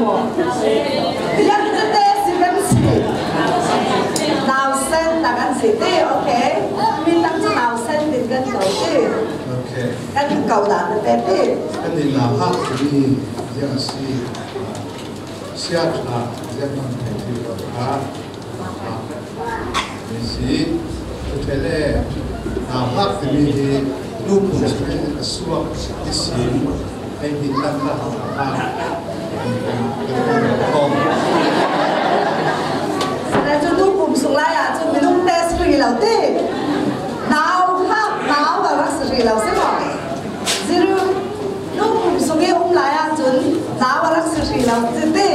mo yan te si kan si nào sen ta kan si te okay mi tang chu nào sen din kan cầu te okay kan cầu da te te kan ni na ha ni ya si sia cha ya man te ha ni si te le na ha niลูกผมใช้สวมที่สีให้มีตั้งหน้าบ้านเป็นกองแต่จนลูกผมส่งไล่อ่ะจนมีลูกเตสฟรีแล้วเต้หนาวครับหนาวแบบรักษาฟรีแล้วใช่ไหมจริงลูกผมส่งให้ไล่อ่ะจนหนาวแบบรักษาฟรีแล้วเต้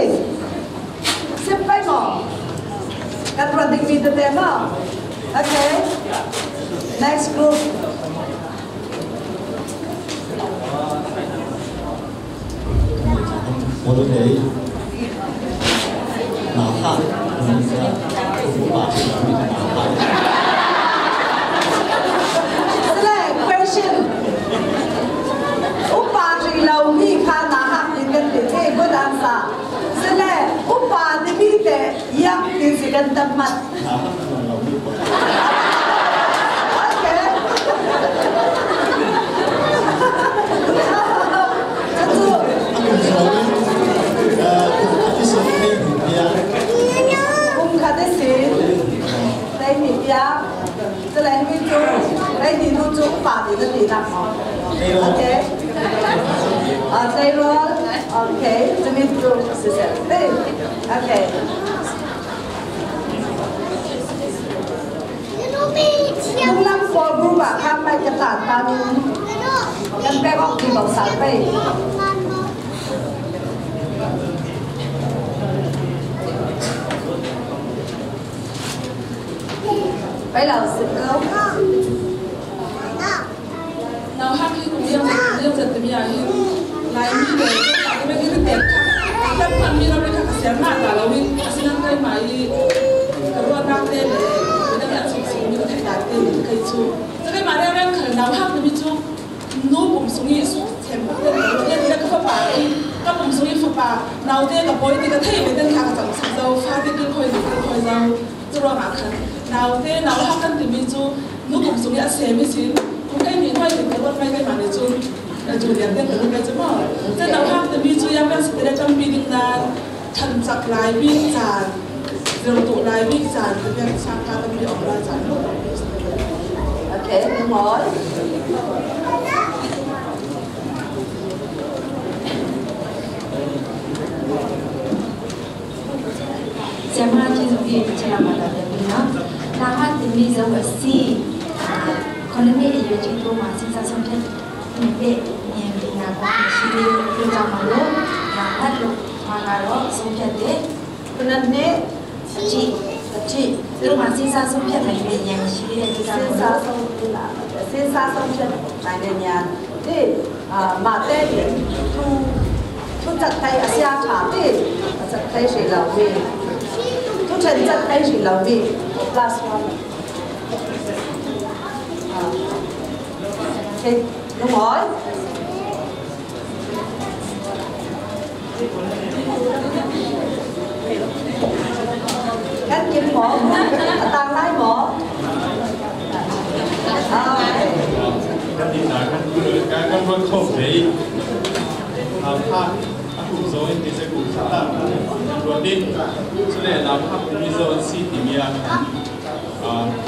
เซ็บไปก่อนการปฏิบัติเต็มอ่ะโอเค next group 모두 다 나하 우리가 Select question. Upa thì lâu mi khá naha thì cần để thế good answer. Select upa thì mi để yam thì sẽ cần tập mặt. Đây thì giá,这来那边租，来你都租法的地方哦。OK， đây luôn. OK， 这边租是这样，对 ，OK。lúc năm for group à, tham mai cái tản ta đi, nhân bé góc thì bảo sản về. Bây giờ sự cứu nào hát khi cùng yêu giật từ nhà đi lại đi về cái mấy cái tiền các phần mi nó mới khác xé mạt và lâu đi xin ăn cây máy cái luôn đang tên để người ta nhận xuống như có thể đạt tiền cây chu cái mà đeo đeo khởi nào hát thì chu nô bụng xuống đi xuống thèm bắt tên nhân nhân cái phật bà đi các bụng xuống đi phật bà nào tên là bôi thì cái thầy với tên khác chẳng sẵn dâu pha cái kinh khôi dâu tôi lo ngã khẩn nào thế nào hát căn thì mình chú lúc cũng xuống nhà xe mới xin cũng cái miếng quay thì cái luôn quay cái mà để chú là chú liền tên cái luôn quay chứ mà thế nào hát thì mình chú em đang sẽ để trong pin là thần giặc lại pin giàn rồi tụ lại pin giàn thì em sang cả tâm bị ổn lại giàn luôn. OK, đúng rồi. Xem hai trên dụng gì chỉ là một đặc điểm nó là hai từ mi dấu ở C còn nếu như yếu chỉ tô mà sinh ra xong chân mình bị nhìn bị ngã qua chỉ đi đưa ra mà lúc là hát lúc mà ngã đó xong chân đấy cho nên đấy chị lúc mà sinh ra xong chân mình bị nhàng chỉ đi đưa ra sinh ra xong chân này để nhà thì mà tên thu chặt tay ở xa trả thì chặt tay sẽ lâu về thu chân chặt tay sẽ lâu về last one. OK, đúng rồi. Cách kiếm mỏ, tăng lái mỏ. Các đi nào các con không thấy phát cũng rồi thì sẽ cũng sẽ làm luôn đi cho nên là phát cũng như rồi si thì mình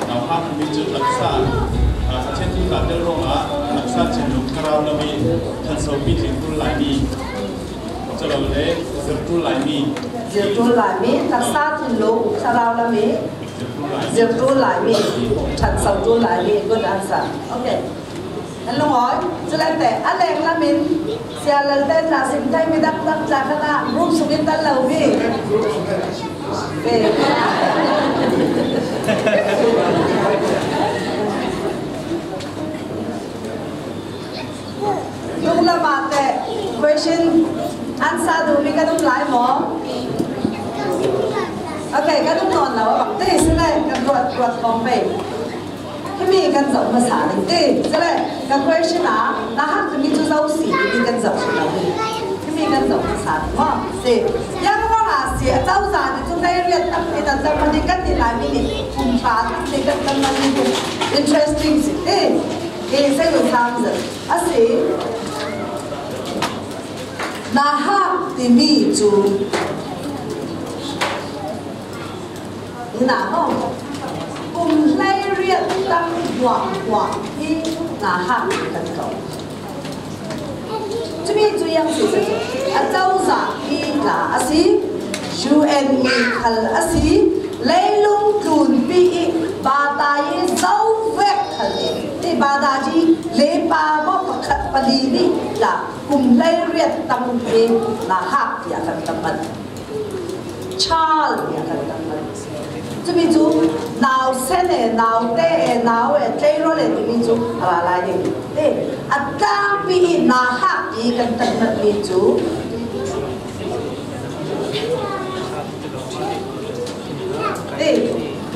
nào phát cũng như chút đặc sản trên chúng ta đều rồi đặc sản trên lục cao là mi thân số mi trên tu lại mi cho nên đấy dược tu lại mi đặc sản trên lục cao là mi dược tu lại mi thân số tu lại mi good answer. OK. Anh long hỏi, cho nên thế, anh em là mình sẽ lần tên là sinh thay mình đắp ra cái là group số bên tân lầu đi. Về. Lúc là bạn thế, question answer đủ mình cái đúng lại mỏ. OK, cái đúng còn là bằng thế xin này, cái ruột còn về. Cái mình cần dẫu mà xả đến thế, cho nên cái question là hát thì mình chú dâu xỉ thì mình cần dẫu xỉ nào đi. Cái kan dong sa mo se yang ko nga si tao sa ni tunay rin tak ni tan sa manikat ni lami ni kung pa ni kan kan mani interesting si sa ko samza ase na ha ti mi chu na mo kung lai rin tak wa hi na ha kan dong这边这样子的，早上一拿是 UN 看是雷龙准备把大爷走weg看的，这把大爷雷把我不看不理你啦，cùng雷热当天那哈也看他们，查也看他们。这边就闹生的、闹的、闹的，最多的这边就啊来的，对，啊，当比那哈比跟他们比就，对，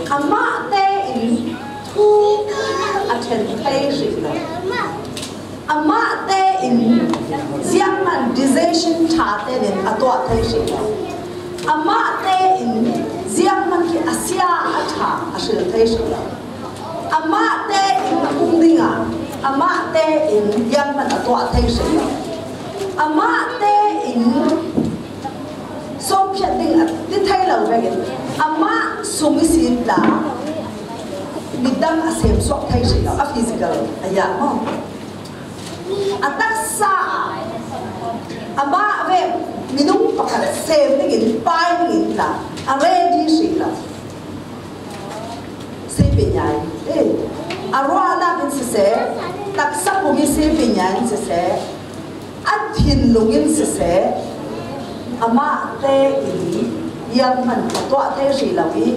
阿妈的因突啊成开始了，阿妈的因江南 decision 查的人啊多开始了，阿妈的因。Ziang man ki Asia atha asil thai sila ama te in kumdinga ama te in yang man atwa thai sila ama te in sompia ding at ti thai lo vegin ama sumisin la midang asem sok thai sila a physical aya mo atak sa ama ve minung pakhat sem ding pai ding la ready sila se pinyai arwana kin se taksa ko gi se pinyai se athin lungin se ama te ini yang man to te sila wi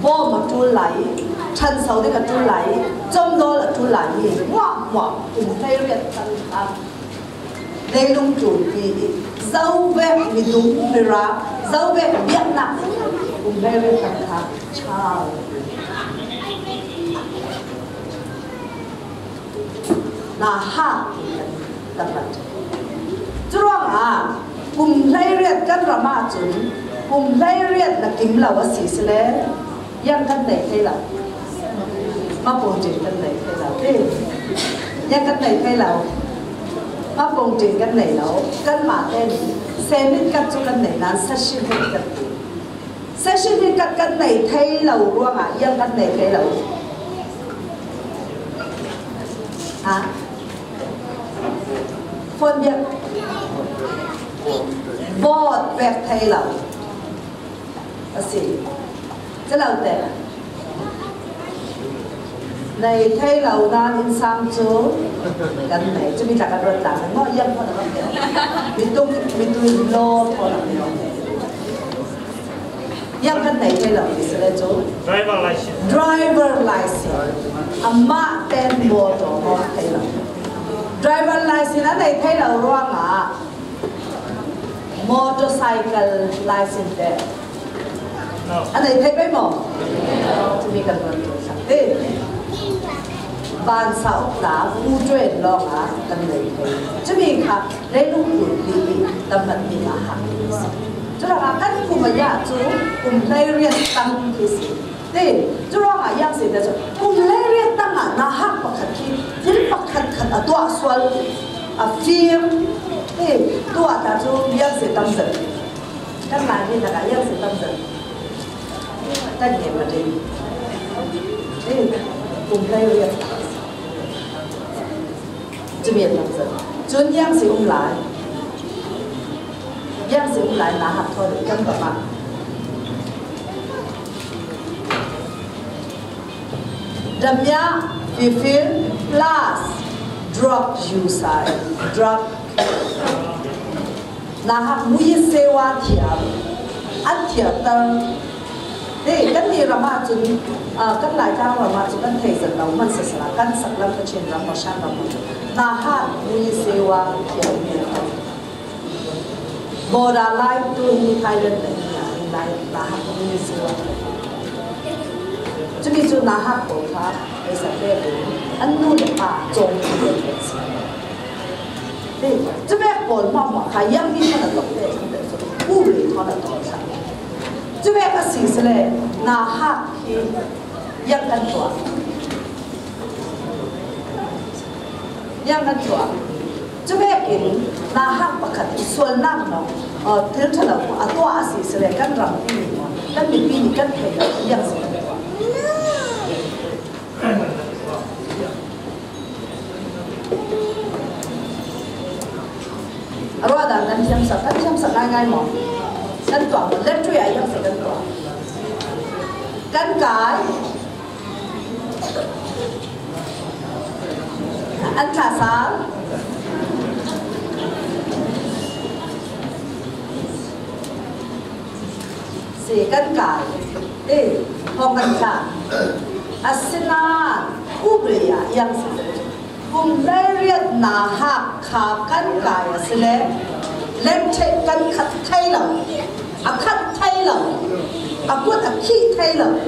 bo ma tu lai chan sau de ka tu lai chom do la tu lai wa kum te riat tan a dei lung tu pi dấu về mình đúng người ra dấu về biết nặng cùng về thằng thằng chào na ha tập vật chú à cùng lấy riết căn ra mà chú cùng lấy riết là kiếm lẩu xí xí lẽ yang căn này thế là mà bồn chỉ căn này thế là thế yang căn này thế là mà bông trình cái này đâu, cái mà tên xem đến cái chỗ cái này là sát sinh cái này thấy lâu luôn à, dân cái này thấy lâu, hả? Phân biệt, bọt vẹt thấy lâu, là gì? Cái lâu tệ. Này thấy lâu na in sang chỗ cái này chứ mình đặt cái rồi làm nó dân thôi là không mình tung lo thôi là dân cái này thấy lâu thì sẽ là chỗ driver license amma ten motor nó thấy lâu driver license nó này thấy lâu rồi mà motorcycle license đấy anh này thấy mấy mỏ chứ mình cần rồi ban sao đã u truyền lo à tâm lý chứ mình khác lấy lúc tuổi đi tâm lý mình là hàng chứ là các cùng mà nhà chú cùng lấy riêng tăng thì gì thế chứ là mà yang gì đó cùng lấy riêng tăng à na hắc bậc khát khi chính bậc khát ở tòa xuân ở phim thế tòa ta chú yang gì tâm dần các bạn như là yang gì tâm dần tất nhiên mà đi thế cùng lấy riêng这边样子，准样是来，样是来拿下头的根本嘛。Damya fulfill plus drug use drug拿下每sewa tiap, tiap tang. Thế cái gì là mà chúng các lại cao là mà chúng ta thấy rằng là mình sẽ là căn sắc lâm cái chuyện là một sản phẩm na ha mui sewa kiểu như thế Boda life to in Thailand này na ha mui sewa chúng mình chúng na ha cổ pháp để sản xuất anh nuôi được bà trồng được đi chứ bé còn mong mà khai yang đi mà là tổng để trong để cho u lì họ là tổng sản chứ bé cái gì sẽ là na ha khi yang ăn chua yang ăn chua chứ bé kín na ha bạc khát xuân năm nó thiếu thật là à toa gì sẽ là căn răng đi mà căn bị pin căn phải là yang sẽ rồi đàn anh chăm sóc ngay mà căn tỏa một lết truy ấy sẽ căn tỏa căn cái ăn thả sáng gì căn cái đi không căn cả asina ubria yang sẽ cùng lariat na ha khá căn cái sẽ lem chạy căn khát thay lòng khát thay lòng quất khi thay lòng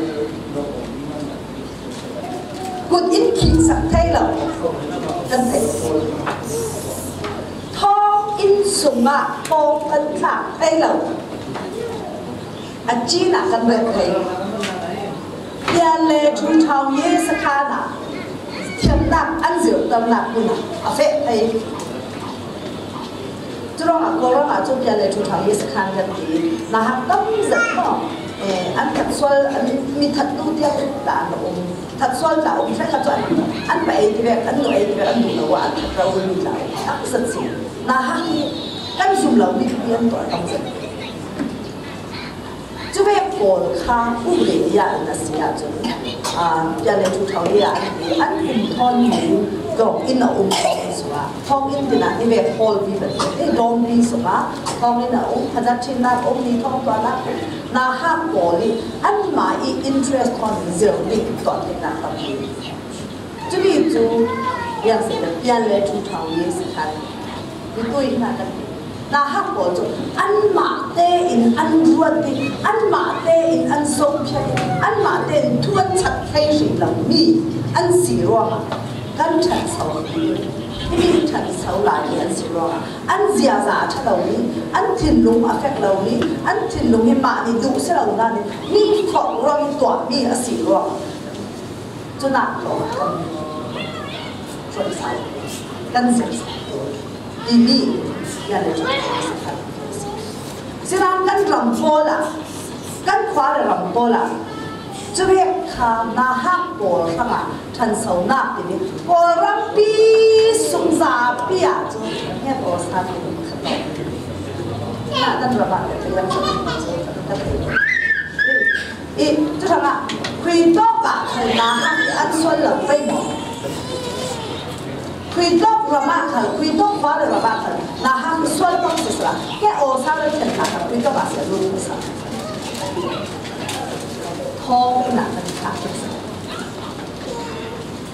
quất in khi sắc thay lòng căn thay thong in sung phong căn khá thay lòng chi na căn bẹt thay ya lê trung thao ye sakana thiam nặng ăn rượu tâm nặng cũng phê thay chúng cô rằng chúng ta lấy chúng ta biết khăn cái gì là học tâm rất mà anh thật xuân anh mi thật tu tiên đã ông thật xuân đã ông phải thật xuân anh phải thì về anh người thì về anh đủ là anh thật đâu mi lại thật rất gì là học anh dùng lâu mi tiên tuổi tâm rất chú bé còn khá u lệ ya là gì à chú ya lấy chúng ta biết anh cũng thon nhiều gọng in ở thong in thì là đi về hall đi về cái dom đi xuống á thong in là thật ra trên là đi thong toàn là hát bỏ đi anh mà interest con dễ đi còn thì là tập chứ vì chú yang sẽ được yang lấy chú thảo như sự thật vì tôi là cái là hát bỏ chú anh mà tê in anh ruột đi anh mà tê in anh sống chơi anh mà tê in thuần chặt thay gì lòng mi anh xì roa căn chặt sầu đi chặt sầu lại anh xì roa anh già già chặt đầu đi anh thìn lùng affect đầu đi anh thìn lùng hiện mà đi đủ sẽ đầu ra đi mi phỏng rồi tỏa mi ở xì roa cho nặng rồi chuẩn sai căn già đi mi nhà này xin anh căn rầm phô là căn khóa là rầm phô là chú biết khá na hát bồ răng à thân sầu nạp thì biết bồ răng bí sung giả bí à chú nghe bồ xa thì mình khát động nà tân rồi bạn thì làm cho ý chú thằng ạ khi tốt cả thời na hát thì ăn xuân là vây mỏ khi tốt rồi mà khẩn khi tốt khóa rồi mà bạn khẩn na hát xuân không sự là cái ô xa lên chân là khi tốt cả sẽ luôn sao thong là mình khác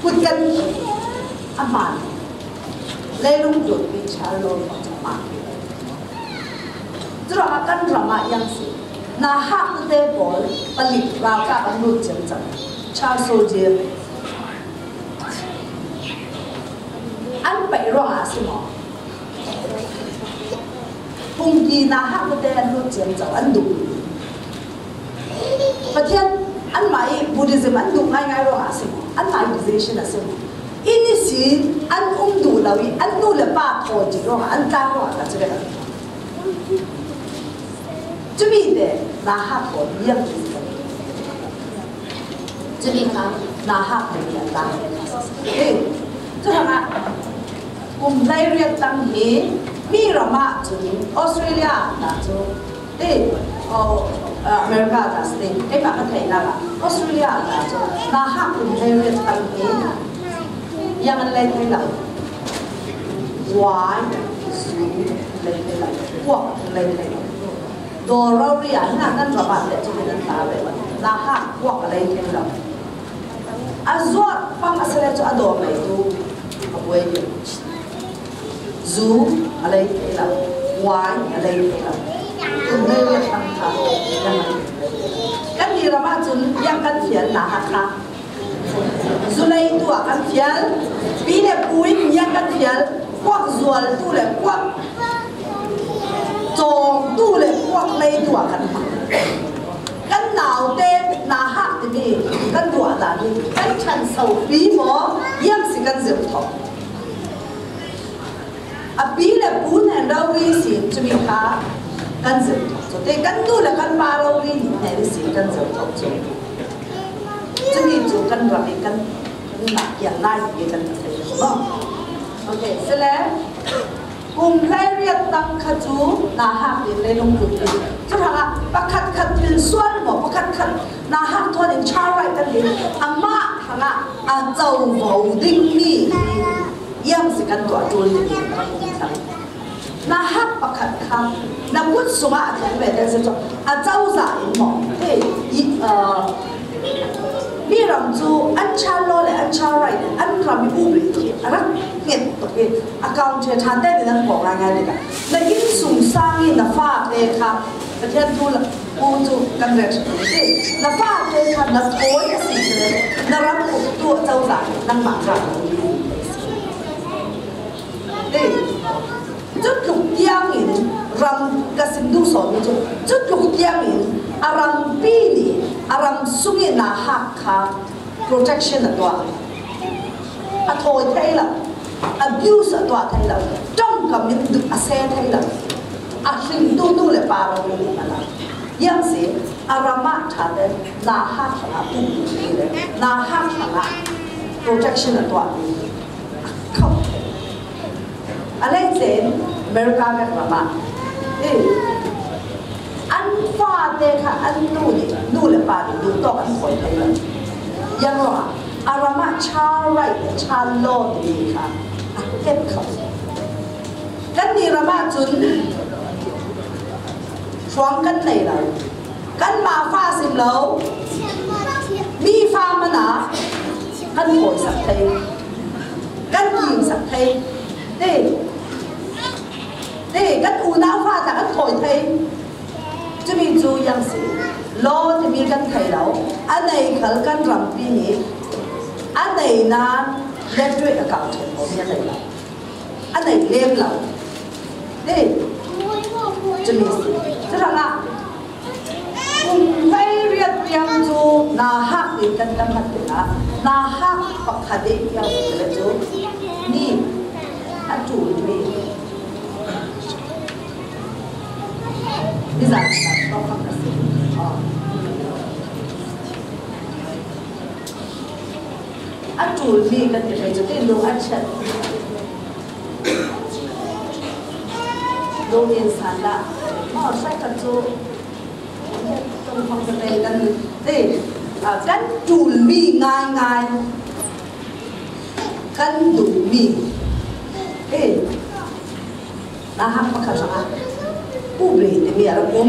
พูดกันอามันเล่ลุงจุดวิชาโลนของจังหวัดจุดอาการดราม่ายังสิน่าฮักเตบอลผลิตราวกับอันนู้นจังจังชาโซเจียอันไปรออาสิมอปุ่งกีน่าฮักเตอันนู้นจังจังอันดูประเทศอันหมายบูดิซึมอันดูง่ายๆรออาสิมอันหมายบูดิซึมนะสิอินนี่สิอันดูเราอีอันดูเลยป้าโทจิรออันกลางรอกันจะเป็นอะไรจะมีเด็กน่าฮักคนเยี่ยมที่สุดจะมีคำน่าฮักเป็นอย่างไรเฮ้ยจะทำอะไรกลุ่มไล่เรียนตั้งเหตุมีรามาจุดออสเตรเลียนะจุดเฮ้ยอเมริกาจ้ะสเตนไอ้บ้านไทยนะออสเตรเลียนะจุดน่าฮักกลุ่มไล่เรียนตั้งเหตุยังอะไรไทยเราวายสูงอะไรไทยเราพวกอะไรไทยเราโดนเราเรียนนั่นระบาดเลยจะเป็นอันตรายเลยน่าฮักพวกอะไรไทยเราอาจจะฟังอะไรจะอดอไม่ดูเอาไว้อยู่ซูอะไรไทยเราวายอะไรไทยเราคุณไม่เรียนตั้งทางยังไงกันดีระบาดจนยังกันเขียนน่าฮักค่ะซูเลยตัวกันเขียนปีเนี่ยปุ้ยยังกันเขียน quắc ruột tu lệ quắc tròn tu lệ quắc lấy đùa căn nào tên na hát thì đi căn đùa là đi căn chân sầu bí mỏ yếm sĩ căn diệu thọ bí là bún hàng rau vi sĩ cho mình khá căn diệu thọ cho thế căn tu là căn ba rau vi này đi sĩ căn diệu thọ cho mình chủ căn và mình căn là hiện nay thì căn thấy đúng không? Ok, sẽ là cùng lấy riêng tăng khát chú na hát thì lấy nông cụ đi cho thằng ạ bác khát tin xuân một bác khát na hát thôi đến chào lại cái gì amma thằng ạ dầu vầu đinh mi yếm sĩ căn tọa trôi đi na hát bác khát na bút số mà thì về đây sẽ cho dầu giải mỏng thế bi ram chu an cha lo le an cha right an ram bi u ri ti ara nget to ke account che than te nan ko nga nga le ka na in sung sang in na fa te kha ka then tu la u chu kan re ti na fa te kha na koi ka si le na ram ku tu chau za nang ma ra ti chút lục giang in ram ka sim du so ni chu chút lục giang in aram pili aram sungi na hakha protection atwa athoi thaila abuse atwa thaila trong kam min du ase thaila ahling tu le pa ro ni ala yang se arama thade na hakha pu le na hakha protection atwa khop alai zen america ka mama anh pha thế cả anh nu le pa du to anh khỏi thấy rồi, yang lo arama cha right cha lo đi cả, kết khẩu, cái này rama chun, xoang cái này là, cái mà pha xìm lâu, mi pha mà na, cái khỏi sạch thấy, cái gì sạch thấy, đây cái u não pha là cái khỏi thấyจะมีจูยังสิโลจะมีกันไข่เราอันไหนขัลกันรำปีนี้อันไหนนั้นเล่นด้วยอากาศเฉยผมยังไงเราอันไหนเล่นเรานี่จะมีสิจะทำละคุณไม่เรียกยังจูนาฮักอีกกันตั้งแต่ละนาฮักปักขัดยังเลยจูนี่อันจูนี่นี่จะต้องทำอะไรอันจูมีกันจะเป็นจุดที่รู้อันเช่นรู้อินสันละมอใช้กันจูต้องทำอะไรกันดิกันจูมีง่ายกันดูมีนะฮะมาขัดสังผู้บริหารมีอะไรผม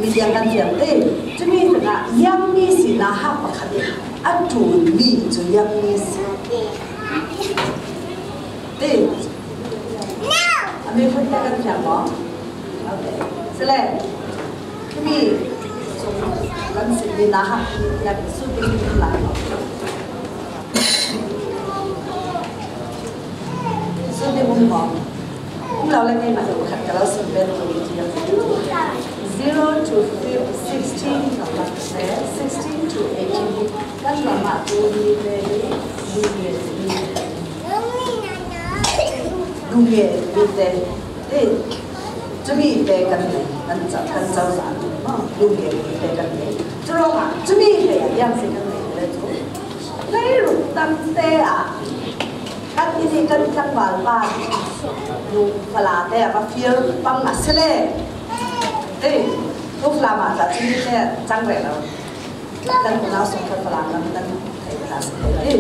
มีอย่างนั้นอย่างเต้จะมีนะยังมีสินะฮะปะคันอันจูมีจะยังมีสิเต้อันนี้คนที่กันอย่างมั้งโอเคเสร็จแล้วจะมีส่งลังสิมีนะฮะอย่างสุดที่มีหลายสุดที่ผมบอกเราเล่นในมาดูขัดกับเราสิ่งเป็นตัวที่ยัง0 to 16กับมาเซ่16 to 18กันมามาดูดีเลยดูเงี้ยดูเต้จะมีเต้กันเลยกันเจ้าสารดูเงี้ยเต้กันเลยจะร้องอ่ะจะมีเต้ยังสิ่งกันเลยเลยทุกเลยรู้ตั้งเต้อ่ะกันที่กันจังหวัดบ้านดูพลาเต้มาฟิลปังมาเสล่ทุกลามาจากที่นี่เต้จังเลยเราดันคนเราส่งคนพลาแล้วดันใครพลาเสล่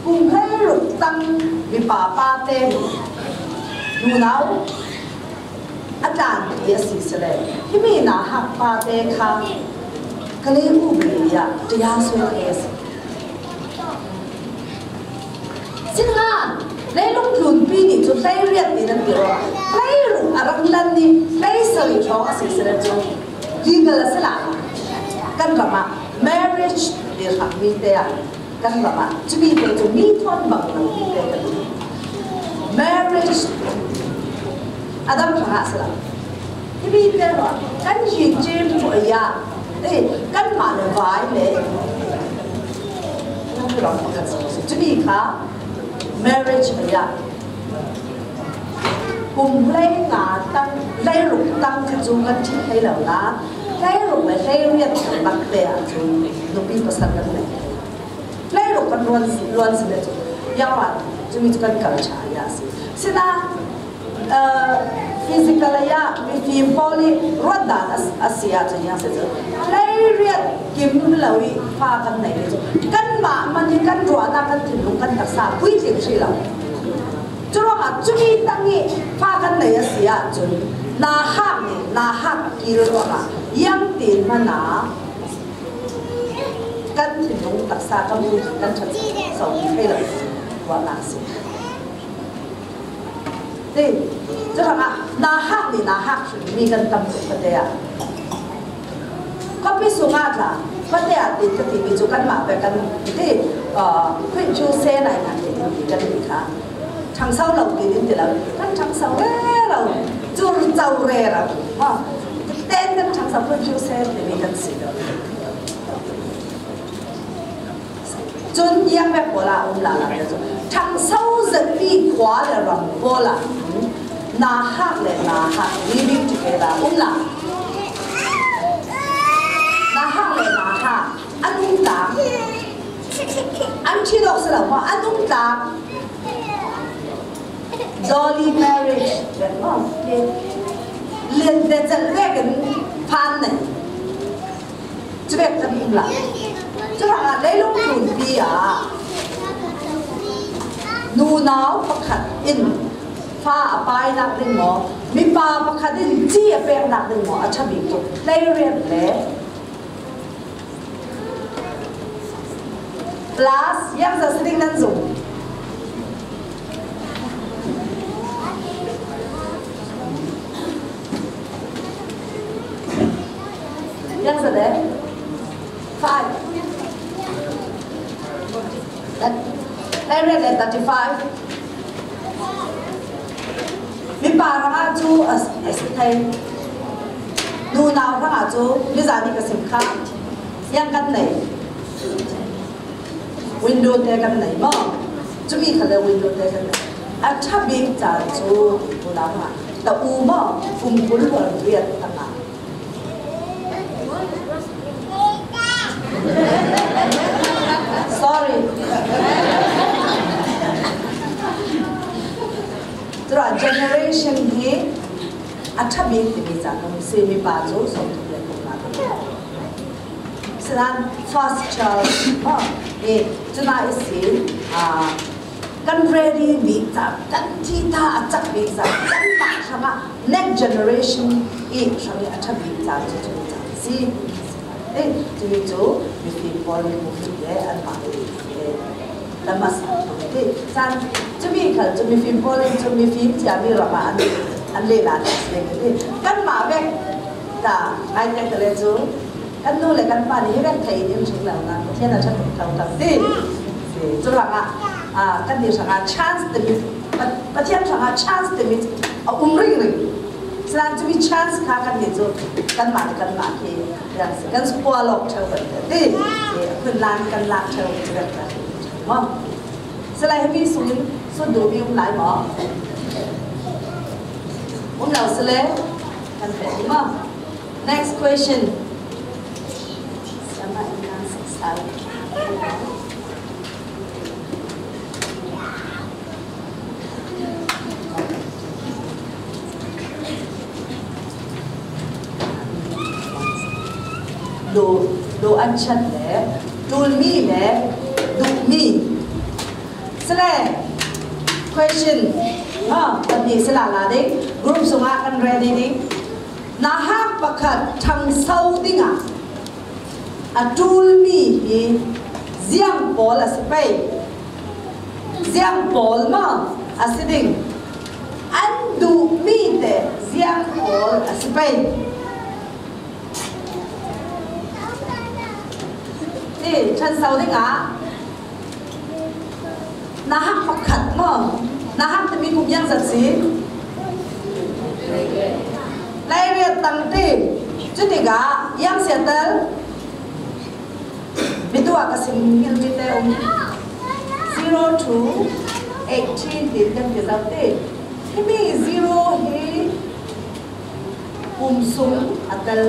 กรุงเทพรู้ตั้งมีป่าเต้ดูเราอาจารย์เยสิเสล่ที่มีนาหักป่าเต้ค่ะก็เลยอุบลีอ่ะจะยาสวยเอสสิ่งนั้นในลูกหลุนปีนี้จะได้เรียนดีนั่นเดียวได้รู้อะไรนั่นนี่ได้สื่อช่องสิ่งเสด็จจูยิ่งกระสลากันกับมา marriage เดี๋ยวมีเดียกันกับมาจะมีเดียจะมีทอนบังเรามีเดียกัน marriage Adam khang asla ibi pero kan ji jim ko ya kan ma le vai le nang ro ko kan so to be ka marriage ya cùng lấy ngà tăng lấy lục tăng cái chung cái chỉ thấy là lá lấy lục là lấy liên tục bạc bè chung lục đi pasal cái này lấy lục kan luan sih tu yang lah cumi tu kan culture ya sih sila physical ya film poli roda Asia tu yang saja lấy riết kim lawi pha kan này tu kan ma man kan dua na kan thilung kan taksa pui ting sih lah cho nó mà chú ý tăng nghị pha căn này là gì à chú na hak kia rồi mà yang tiền mà na căn thì đúng đặc sa căn luôn căn chân sống hay là quá nặng gì thì cho thằng à na hak mi căn tâm của thế à có biết số ngát là có thể à thì cái gì chú căn mà về căn thì khuyên chú xe này là thì căn gì khác thằng sau lâu thì đến từ lâu thằng sau lâu chua trâu rè rồi tên thằng sau phải chua xe để mình cần xịt chun yang bé của là thằng sau dẫn đi quá là rầm vô là na hak living together là na hak anh tám anh chỉ đọc sẽ là hoa anh tám Jolly marriage, liên đến chân về cái phan này, chú biết làm gì là, chú thằng là lấy lúc chuẩn bị à, nu nào bắt khát in, pha bài nặng đến mỏ, mi pha bắt khát in chia bèn nặng đến mỏ, chấp bị tụt, lấy riêng lẽ, plus, yang giờ sẽ đi năng dụng. Yang sedih, 5. Let's read 35. Mình bảo rằng chú ở thầy, nu nào rằng chú bây giờ đi cái sim card, yang căn này, window thế căn này mà, chú bị cái window thế căn này, à chắc bị trả chú nu nào mà, ta mà, bún luôn Việt thằng nào. Sorry. Rồi generation he अच्छा भी नहीं जाता मुझसे भी बाजू सब तो ले बोलना था सरान first child ये जना इसे kan ready bisa kan cita acak bisa kan tak sama next generation sama acak bisa si jadi tu mesti boleh mungkin an mai lemas jadi san cumi kalau cumi film boleh cumi film jadi ramaan an lelah jadi kan mabek dah ayat kelezu kan nu le kan pani kan thai ni mesti lah na tiada cakap tahu tapi tu lah kan dia sangat chance demi macam sangat chance demi ring selain tu chance kan dia tu kan mak yang kan sekolah lok tahu betul kan lan tahu betul mah selain itu sun dua bium lai mah lau selain kan betul mah next question sama ikan sesal do ăn chân lẽ đul mi lẽ đục mi sele question tadi sela lah deh group sungai kan ready ni nahak pakat thang sau dinga adul mi hi ziang pol aspai ziang pol ma asiding andu mi te ziang pol aspai chân sau đấy ngã na hắc hoặc khẩn mà na ham te mi kum yang zat si lai re tang ti chu ti ga yang settle mi tu ka sim hil mi te 0 to 18 din kan ke zau te mi 0 hi sung atal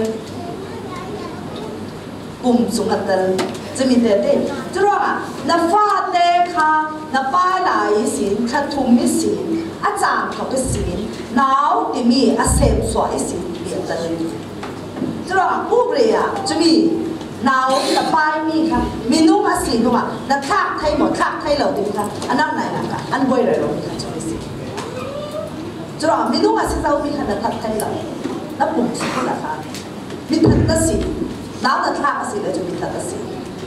Jimmy Dede. Drama, na father ka, na pala isin, katum isin, a jam top isin, now the me a same so isin, Drama, Ubria, Jimmy, now the pie me ka, Minu asin, the tap time or tap tailor, and not Naka, and boiler on the Drama, Minu asin out me and the tap tailor. Na bụng xuống là phá, mình thật tất xỉ, nào là tháp xỉ là chúng mình thật tất xỉ,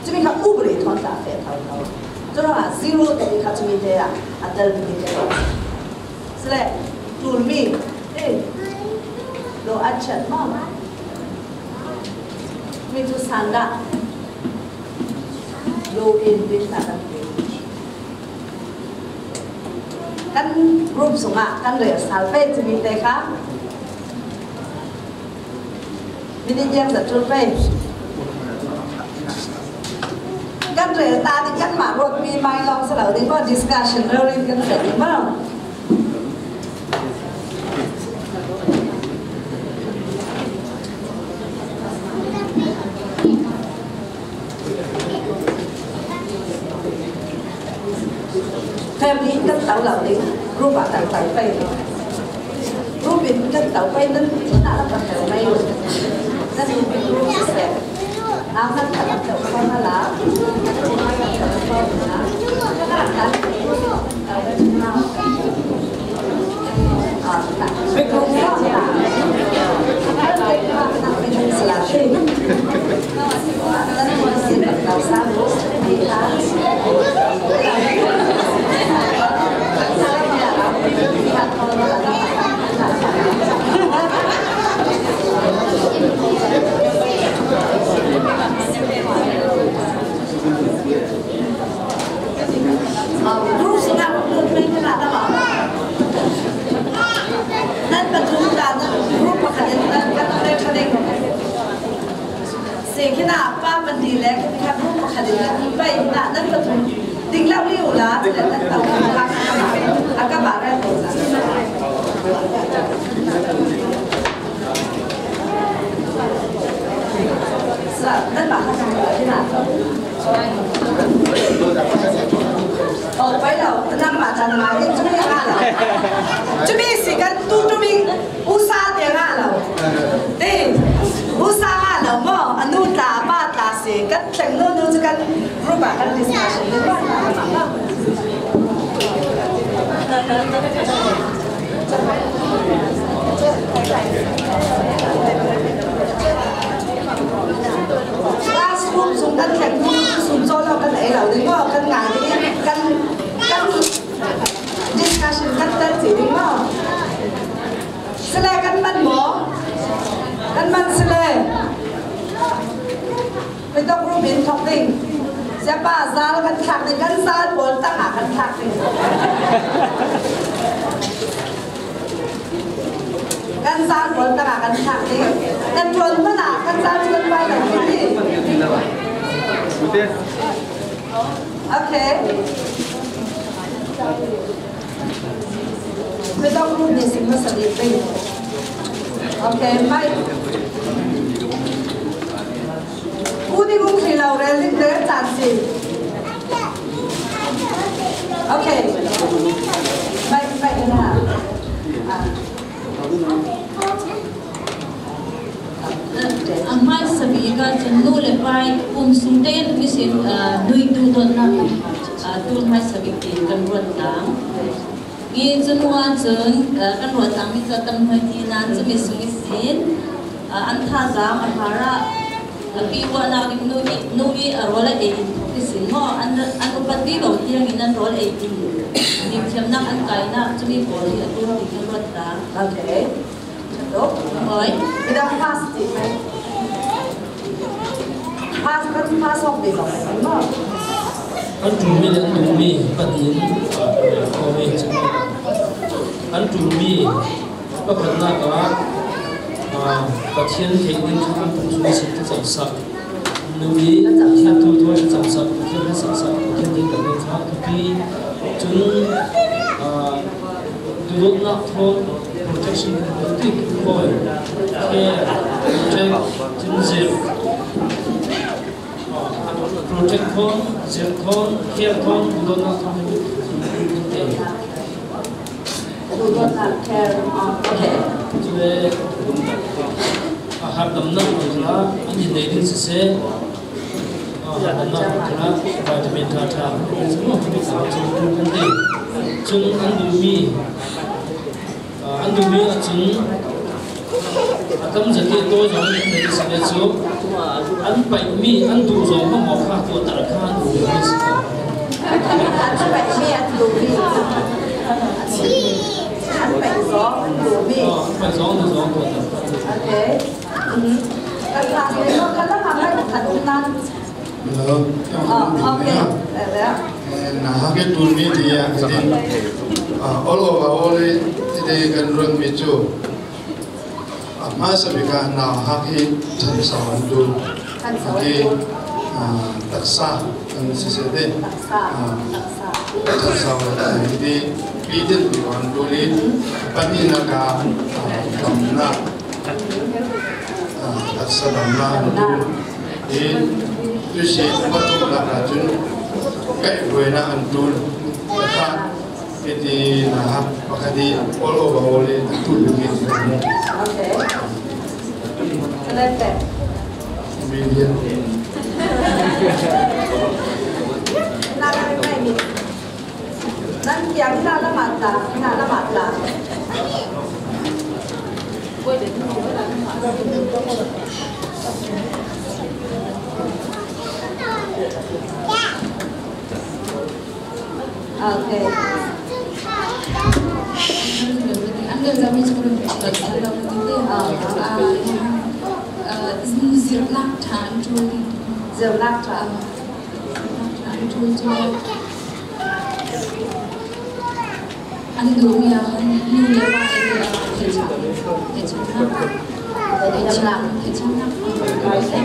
chúng mình không u bể thon cả phê thâu thâu, cho nên là zero để mình chúng mình thế à, anh ta mình thế đó, thế là tụi mình, đồ ăn chật mà, mình tu sang đã, đồ in bên ta đang căn group xuống à, căn rẻ sál phê chúng mình thế khác. Mình đi giật trôi về, căn rễ ta thì căn mà rồi mi mai long sau đó thì có discussion rồi căn rễ đúng không? Family căn tàu lẩu đi, group bạn tàu về, group mình căn tàu về nên đã là phần tàu này rồi. That's what we do is that I'm not going to go to la. anh trùng mi anh trùng mi bắt in có mi anh trùng mi bắt phần nào đó bắt thiên thì nên chúng ta cũng suy xét cái sẵn lưu ý thiên thu thôi sẵn sẵn thiên là sẵn sẵn thiên thì cần nên tháo cái chúng do not hold protection politic for care protect chúng zero protect con zero con care con do not hold do not care okay về hạt đầm nông của nó anh nhìn thấy thì sẽ hạt đầm nông của nó vitamin thà thà chúng nó không bị sao chúng không thể chúng ăn đủ mi chúng cầm giật cái tôi giống như thế sẽ số ăn bảy mi ăn đủ rồi không học khác của tất cả ăn đủ mi ăn bảy mi ăn đủ mi ăn bảy gió ăn đủ mi bảy gió của okay cái là cái nó cái là cái thật nan okay nah cái tool mi thì all over all thì gần rừng mi chu mà sẽ bị cái nào hắc hi chân sầu ăn tool cái đặc sa ăn sẽ thế chân sầu thì bị đến bị ăn tool đi bắt đi là cả làm na đặc sa làm na ăn tool thì tôi sẽ bắt đầu là chúng cái người na ăn tool khác thì là bakal di all over oleh tool begini. Okay. Selesai. Million. Nak apa ni? Nak yang nak mata. Boleh deh. Okay. Anda kami sebelum zirlak tan chui anh đủ ya như là bài thể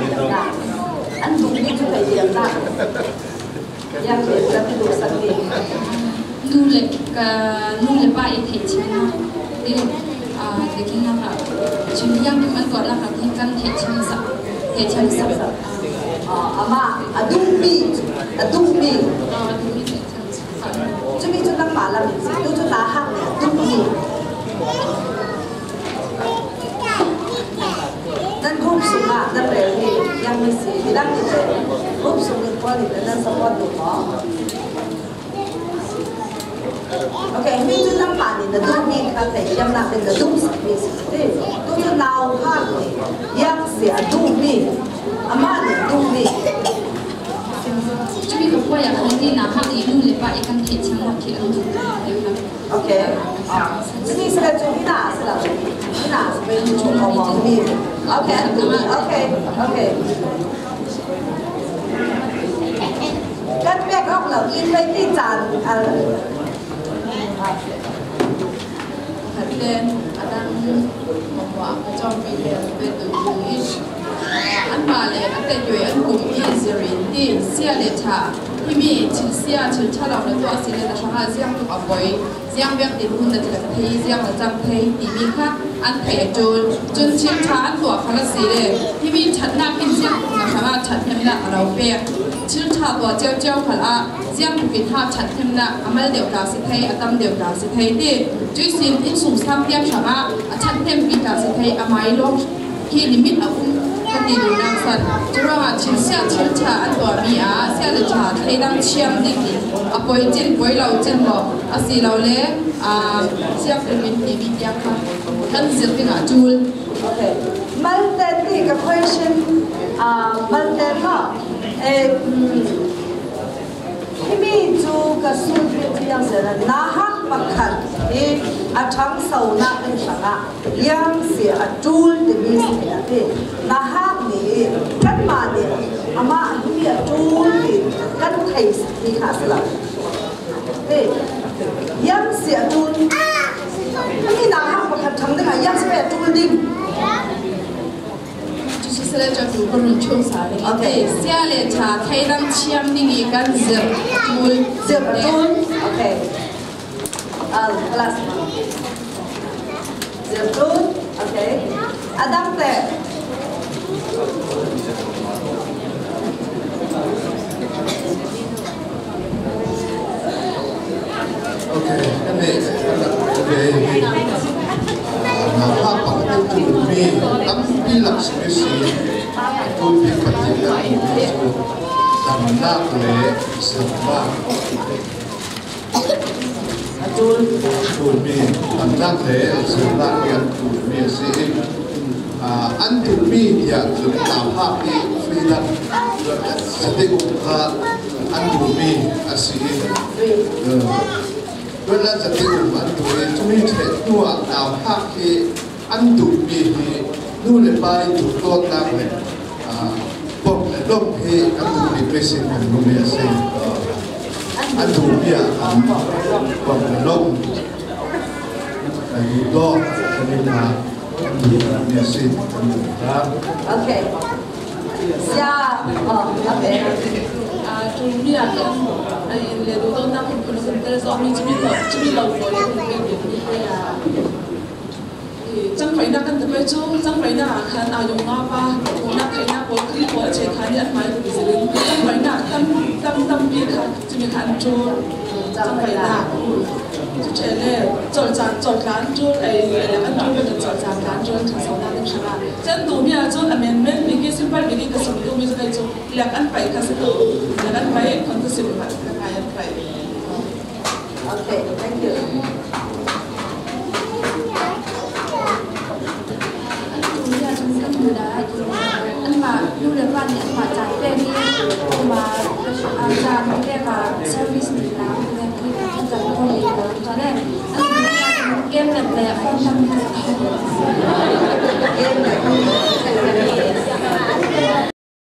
anh đủ biết cái phải điểm nào yang để ra cái đồ sản phẩm nu le bài thể trạng để khi nào là chúng yang được ăn gọi là cái căn thể trạng sập ama adung mi chúng mình chúng ta mà làm gì tôi chúng ta hàng adung mi nên không sung à nên về thì yang mình thì đang như thế không sung được qua thì nên support được nó okay mình chúng ta mà thì là adung mi các thầy yang làmเป็นadung mi thì tôi chúng nào hàng thì yang sẽ adung mi ama adung mi chúng mình cũng quay lại cái nào hàng ý nu le bài căn thể trạng là kiểu okay chúng mình sẽ chụp cái nào sẽ là cái nào sẽ bên chụp màu mi okay các bé góc là in lấy cái tràn thật lên đang một quả cho mình về từ Mỹ anh bà lệ anh tên tuổi anh cùng Israel đi xe lệ trả thì mình chỉ xe chỉ trả lòng là tôi xin là chúng ta riêng tụ với riêng việc tiền hôn là thấy riêng là trăm thấy thì mình khác anh thấy chôn chiến thắng của khá là gì đấy thì mình chặt nam in riêng là chúng ta chặt thêm là ở đâu về chiến thắng của treo khá là riêng của kiến tháp chặt thêm là amal đều cả sẽ thấy tâm đều cả sẽ thấy thìជួយxin in sùng sam tiêm chúng ta chặt thêm vì cả sẽ thấy amai luôn khi limit ở cái gì đều đang sẵn chúng ta chỉ sẽ chiến trả anh tuổi mi sẽ là trả thấy đang chiêm định à bồi chân bồi lâu chân lọ à xì lâu lẽ sẽ phải mình thì bị giặc thân diệt cái ngã chul okay Malten thì cái question Malten mà khi mình chú cái số tiền yang sẽ là nahak makan thì thằng sau na bên sang yang sẽ chul thì mình sẽ thì nahak ni kan mà ni ama anh bị chul thì kan ai thì khá là thế yang sẽ tuôn cái nào học một hạt thằng thế này yang sẽ tuôn đi 就是现在叫主不能抽啥的。OK， 下来查开当签订一个zip OK， kelas zip OK， Adam teh OK， nah apa itu mi tapi laksmi tu dipatikan itu sama le sama tu mi sama le sama yang tu mi si antu mi yang apa di freedom setiap antu mi asihเวลาจะติดมันตัวเองจะมีเทคนัวดาวภาคที่อันดุมีนู่นเลยไปถูกตัวตั้งเลยบอกเลยลบที่อันดุมีเป็นสิ่งของนุ่มเมียสิ่งอันดุมีอันบอกเลยลบแต่ดูโลกจะมีมาอันดุมีสิ่งอันดุครับ OK 下那边主力啊，哎，来到到那可能是在上面这边老过来那边啊，张飞那跟特别做，张飞那看啊用啊吧，我那看那我去看你买不是的，张飞那当别看这边看做，张飞那。就这类做การ做哎，两个做那个做การ做挺少的那啥，真多面做那面你给新办你给什么都没做在做，两个ไป开始做，两个ไปคนก็สิบวัน两个ไป。OK thank you อันมาดูเรื่องวันเนี่ยมาจากเรื่องนี้มาอาจารย์เรียกว่าเซอร์วิสหนึ่งน้ำเนี่ยคืออาจารย์คนนี้ตอนแรกอันนี้เกมแบบแบบคนทำ